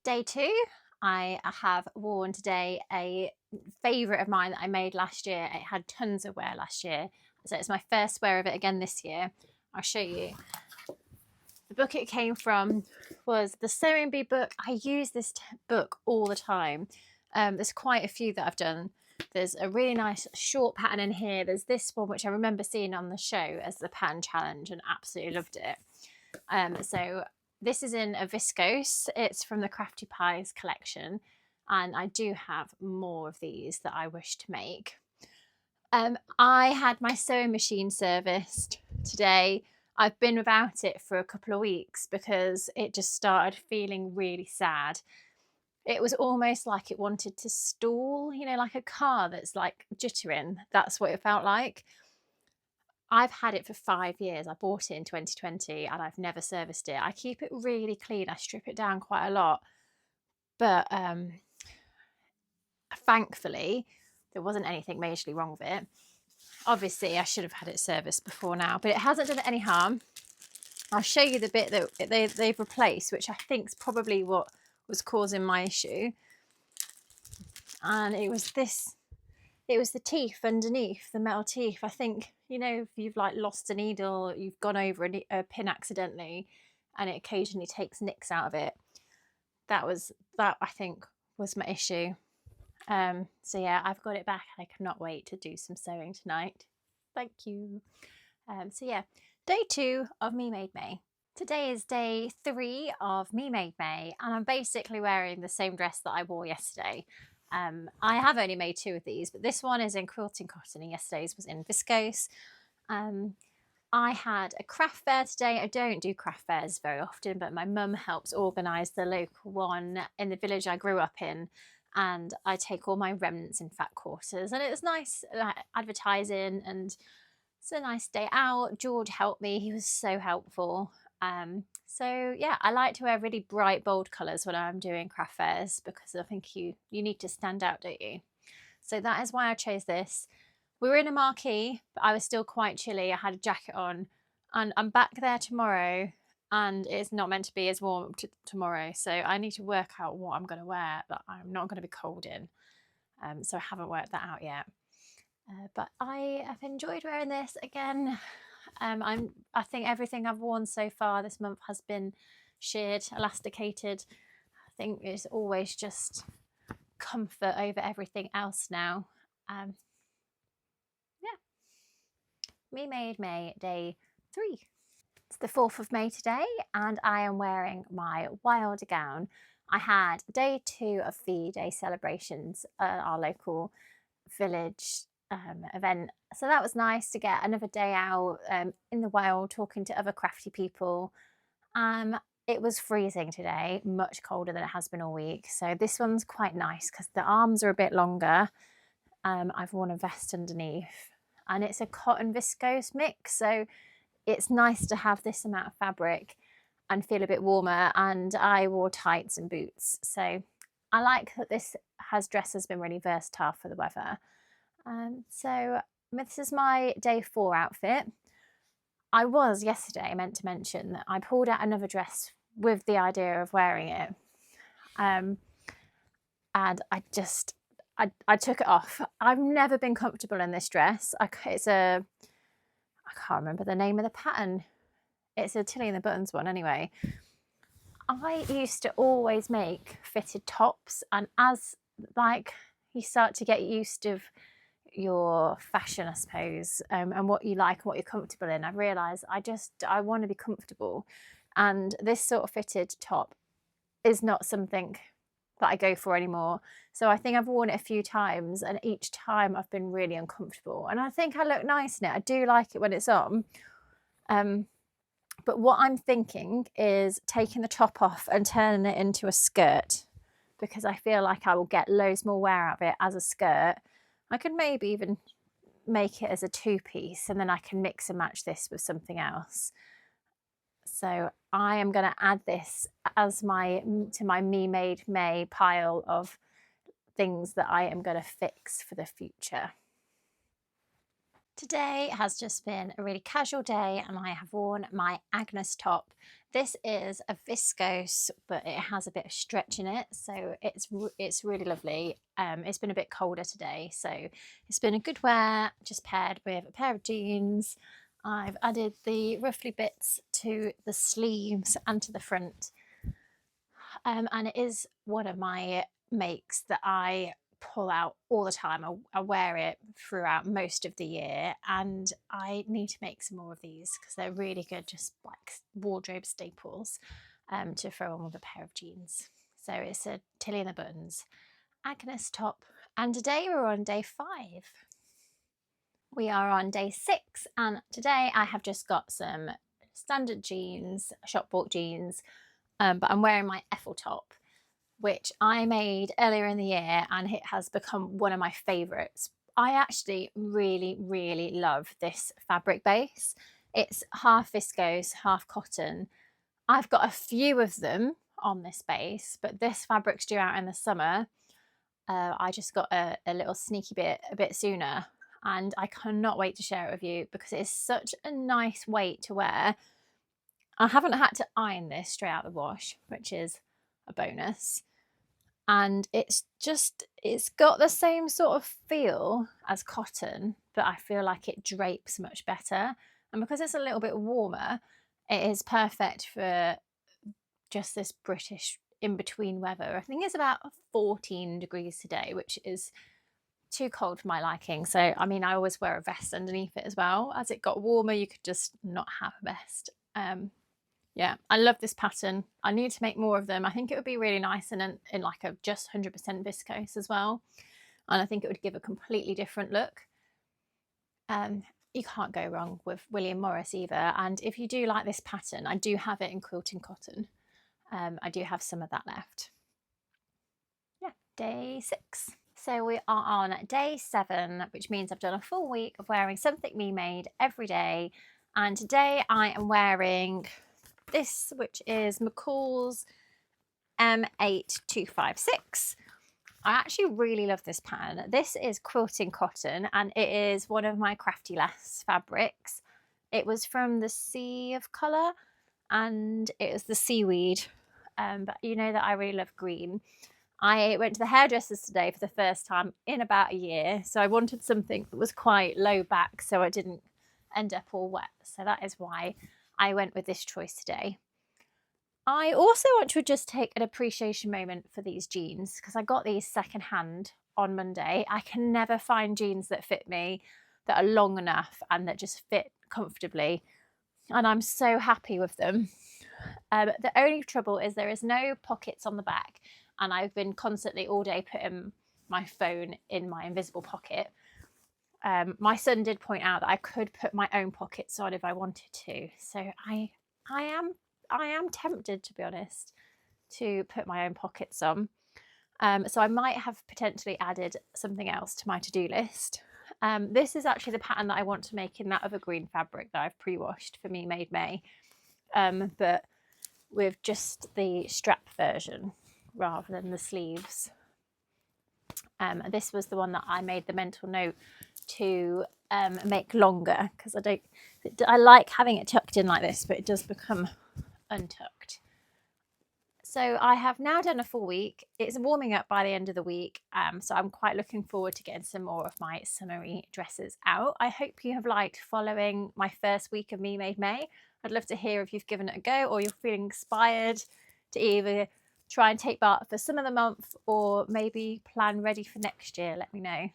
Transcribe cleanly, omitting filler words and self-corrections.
day 2. I have worn today a favourite of mine that I made last year. It had tons of wear last year, so it's my first wear of it again this year. I'll show you. The book it came from was the Sewing Bee book. I use this book all the time. There's quite a few that I've done. There's a really nice short pattern in here. There's this one which I remember seeing on the show as the pattern challenge and absolutely loved it. So this is in a viscose. It's from the Crafty Pies collection, and I do have more of these that I wish to make. I had my sewing machine serviced today. I've been without it for a couple of weeks because it just started feeling really sad. It was almost like it wanted to stall, you know, like a car that's like jittering. That's what it felt like. I've had it for 5 years. I bought it in 2020 and I've never serviced it. I keep it really clean. I strip it down quite a lot. But thankfully, there wasn't anything majorly wrong with it. Obviously, I should have had it serviced before now, but it hasn't done it any harm. I'll show you the bit that they've replaced, which I think is probably what was causing my issue. And it was this. It was the teeth underneath, the metal teeth. I think, you know, if you've like lost a needle, you've gone over a pin accidentally and it occasionally takes nicks out of it. That I think was my issue. So yeah, I've got it back and I cannot wait to do some sewing tonight. Thank you. So yeah, day 2 of Me Made May. Today is day 3 of Me Made May, and I'm basically wearing the same dress that I wore yesterday. I have only made 2 of these, but this one is in quilting cotton and yesterday's was in viscose. I had a craft fair today. I don't do craft fairs very often, but my mum helps organise the local one in the village I grew up in, and I take all my remnants in fat quarters, and it was nice advertising, and it's a nice day out. George helped me. He was so helpful. So yeah, I like to wear really bright, bold colours when I'm doing craft fairs because I think you need to stand out, don't you? So that is why I chose this. We were in a marquee, but I was still quite chilly. I had a jacket on, and I'm back there tomorrow, and it's not meant to be as warm tomorrow. So I need to work out what I'm going to wear that I'm not going to be cold in. So I haven't worked that out yet. But I have enjoyed wearing this again. I think everything I've worn so far this month has been shirred, elasticated. I think it's always just comfort over everything else now. Yeah. Me Made May, day 3. It's the 4th of May today, and I am wearing my Wildergown. I had day 2 of the day celebrations at our local village event, so that was nice to get another day out in the wild, talking to other crafty people. It was freezing today, much colder than it has been all week, so this one's quite nice because the arms are a bit longer. I've worn a vest underneath, and it's a cotton viscose mix, so it's nice to have this amount of fabric and feel a bit warmer. And I wore tights and boots, so I like that this dress has been really versatile for the weather. So this is my day 4 outfit. I was yesterday meant to mention that I pulled out another dress with the idea of wearing it, and I took it off. I've never been comfortable in this dress. I can't remember the name of the pattern. It's a Tilly and the Buttons one anyway. I used to always make fitted tops, and as like you start to get used to your fashion, I suppose, and what you like and what you're comfortable in, I realised I want to be comfortable, and this sort of fitted top is not something that I go for anymore. So I think I've worn it a few times, and each time I've been really uncomfortable, and I think I look nice in it. I do like it when it's on. But what I'm thinking is taking the top off and turning it into a skirt, because I feel like I will get loads more wear out of it as a skirt. I could maybe even make it as a 2-piece, and then I can mix and match this with something else. So I am going to add this as to my Me Made May pile of things that I am going to fix for the future. Today has just been a really casual day and I have worn my Agnes top. This is a viscose, but it has a bit of stretch in it, so it's really lovely. It's been a bit colder today, so it's been a good wear, just paired with a pair of jeans. I've added the ruffly bits to the sleeves and to the front. And it is one of my makes that I pull out all the time. I wear it throughout most of the year, and I need to make some more of these because they're really good, just like wardrobe staples to throw on with a pair of jeans. So it's a Tilly and the Buttons Agnes top, and today we're on day 5. We are on day 6, and today I have just got some standard jeans, shop bought jeans, but I'm wearing my Eiffel top, which I made earlier in the year, and it has become one of my favourites. I actually really love this fabric base. It's half viscose, half cotton. I've got a few of them on this base, but this fabric's due out in the summer. I just got a little sneaky bit a bit sooner, and I cannot wait to share it with you because it is such a nice weight to wear. I haven't had to iron this straight out of the wash, which is a bonus. And it's got the same sort of feel as cotton, but I feel like it drapes much better. And because it's a little bit warmer, it is perfect for just this British in-between weather. I think it's about 14 degrees today, which is too cold for my liking. So, I mean, I always wear a vest underneath it as well. As it got warmer, you could just not have a vest. Yeah, I love this pattern. I need to make more of them. I think it would be really nice in like a just 100% viscose as well. And I think it would give a completely different look. You can't go wrong with William Morris either. And if you do like this pattern, I do have it in quilting cotton. I do have some of that left. Yeah, day 6. So we are on day 7, which means I've done a full week of wearing something me made every day. And today I am wearing this, which is McCall's M8256. I actually really love this pattern. This is quilting cotton, and it is one of my Crafty Less fabrics. It was from the Sea of Colour, and it was the seaweed. But you know that I really love green. I went to the hairdressers today for the first time in about a year, so I wanted something that was quite low back so I didn't end up all wet. So that is why I went with this choice today. I also want to just take an appreciation moment for these jeans because I got these secondhand on Monday. I can never find jeans that fit me, that are long enough and that just fit comfortably. And I'm so happy with them. The only trouble is there is no pockets on the back, and I've been constantly all day putting my phone in my invisible pocket. My son did point out that I could put my own pockets on if I wanted to, so I am tempted, to be honest, to put my own pockets on. So I might have potentially added something else to my to-do list. This is actually the pattern that I want to make in that other green fabric that I've pre-washed for Me Made May, but with just the strap version rather than the sleeves. This was the one that I made the mental note to make longer because I like having it tucked in like this, but it does become untucked. So I have now done a full week. It's warming up by the end of the week, so I'm quite looking forward to getting some more of my summery dresses out. I hope you have liked following my first week of Me Made May. I'd love to hear if you've given it a go or you're feeling inspired to either try and take part for some of the month or maybe plan ready for next year. Let me know.